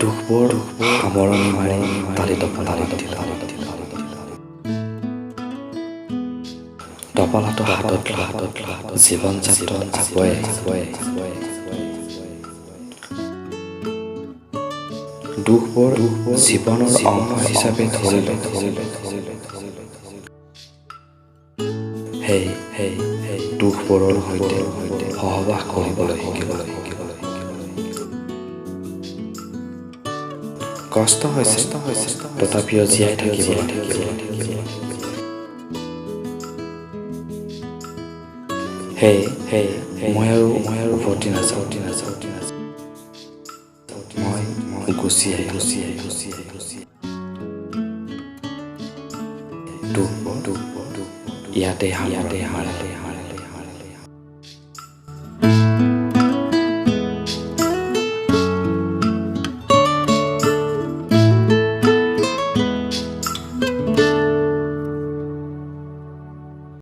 দুখবোৰ সামৰণি মাৰি তালি টপালাটো হাতত জীৱন যাত্ৰা আগুৱাই দুখবোৰ জীৱনৰ অংশ হিচাপে ধৰিলে সেই দুখবোৰৰ সৈতে সহবাস কৰিবলৈ শিকিবলৈ কষ্ট হৈছে তথাপিও জীয়াই থাকিবলৈ মই আৰু উভতি নাযাওঁ মই গুচি দুখ ইয়াতে